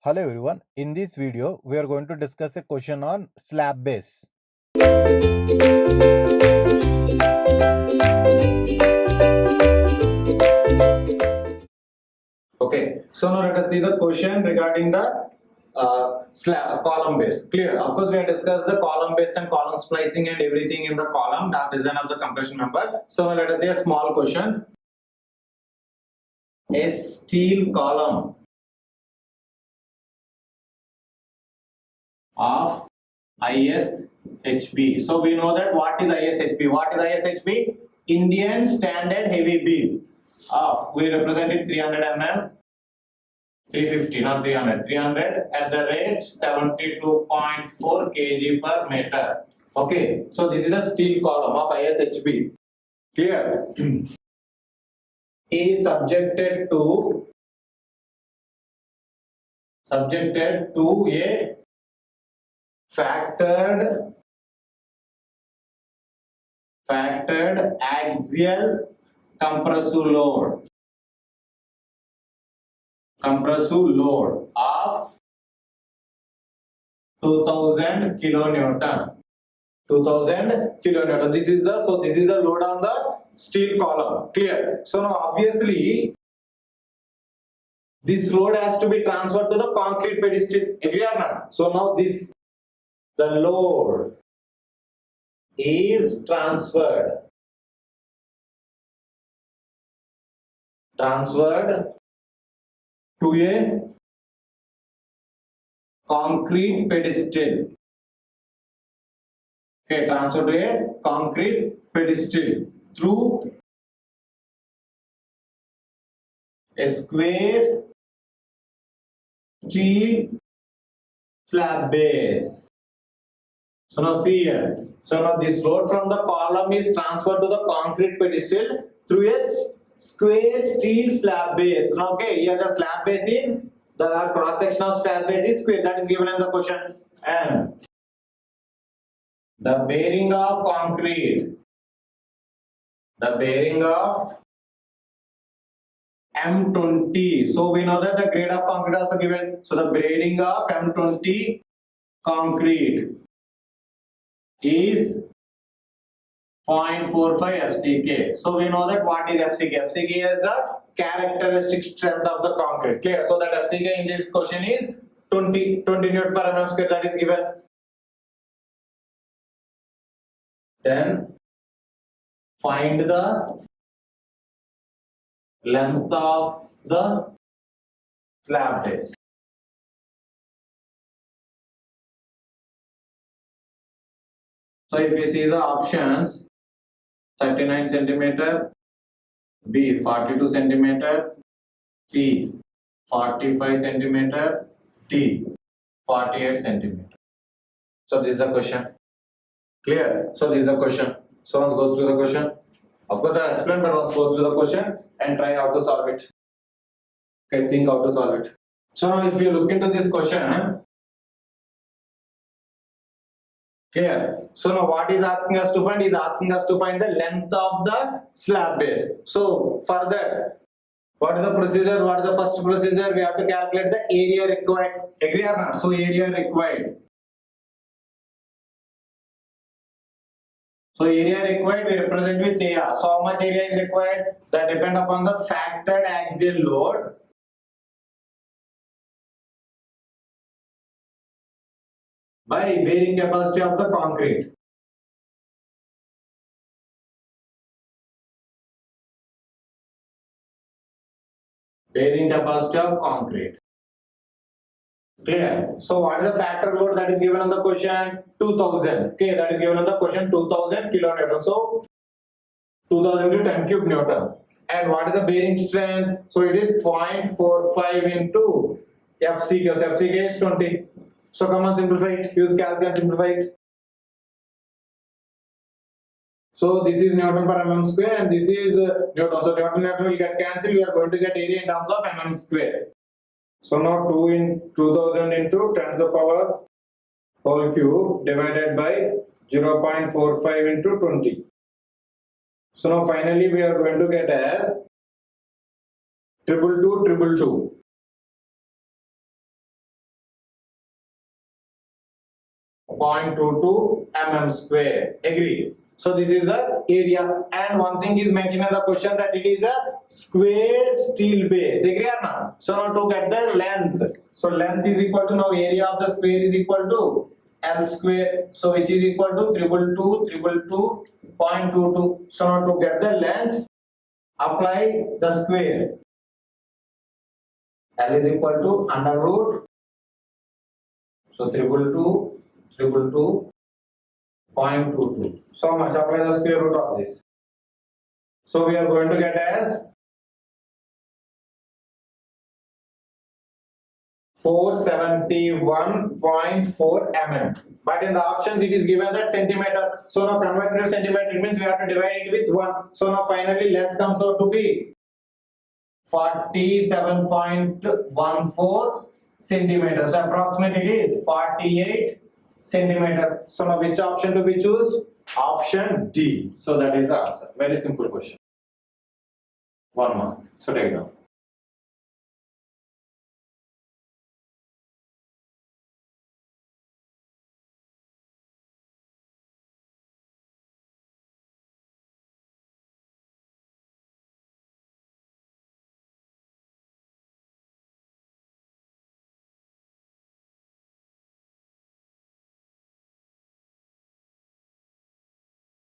Hello everyone, in this video we are going to discuss a question on slab base. Okay, so now let us see the question regarding the column base. Clear? Of course, we have discussed the column base and column splicing and everything in the column, the design of the compression member. So now let us see a small question. A steel column of ISHB. So we know that what is ISHB? What is ISHB? Indian Standard Heavy Beam of, we represent it 300 mm, 350, not 300, 300 at the rate 72.4 kg per meter. Okay, so this is a steel column of ISHB. Clear? Is subjected to a factored axial compressive load of 2000 kilonewton. 2000 kilonewton. This is the load on the steel column. Clear? So now obviously this load has to be transferred to the concrete pedestal. Agree or not? So now the load is transferred to a concrete pedestal. Okay, transferred to a concrete pedestal through a square steel slab base. So now see here. So now this load from the column is transferred to the concrete pedestal through a square steel slab base. Now, okay, here the slab base is, the cross section of slab base is square. That is given in the question. And the bearing of concrete, M20. So we know that the grade of concrete also given. So the bearing of M20 concrete is 0.45 FCK. So we know that what is FCK? FCK is the characteristic strength of the concrete. Clear? So that FCK in this question is 20 Newton per mm square, that is given. Then find the length of the slab base. So if you see the options, 39 centimeter, B 42 centimeter, C 45 centimeter, D 48 centimeter. So this is the question. Clear? So this is the question. So let's go through the question. Of course I explained, but let's go through the question and try how to solve it. Okay, think how to solve it. So now if you look into this question, clear? So now what is asking us to find? Is asking us to find the length of the slab base. So for that, what is the procedure? What is the first procedure? We have to calculate the area required. Agree or not? So area required. So area required we represent with AR. So how much area is required? That depend upon the factored axial load by bearing capacity of the concrete. Bearing capacity of concrete. Clear? So what is the factor load that is given on the question? 2000. Okay, that is given on the question 2000 kilonewton. So 2000 into 10 cube Newton. And what is the bearing strength? So it is 0.45 into FCK. So FCK is 20. So come on, simplify it. Use calculus and simplify it. So this is Newton per mm square and this is Newton. So Newton will get cancelled. We are going to get area in terms of mm square. So now 2000 into 10 to the power whole cube divided by 0.45 into 20. So now finally we are going to get as 222. 0.22 mm square. Agree? So this is the area, and one thing is mentioned in the question that it is a square steel base. Agree or not? So now to get the length, so length is equal to, now area of the square is equal to L square. So which is equal to 222.22. So now to get the length, apply the square. L is equal to under root. So 222.22. So much, apply the square root of this. So we are going to get as 471.4 mm. But in the options it is given that centimeter. So now convert to centimeter, it means we have to divide it with 1. So now finally length comes out to be 47.14 centimeters. So approximately it is 48 centimeter. So now which option do we choose? Option D. So that is the answer. Very simple question. 1 mark. So take it down.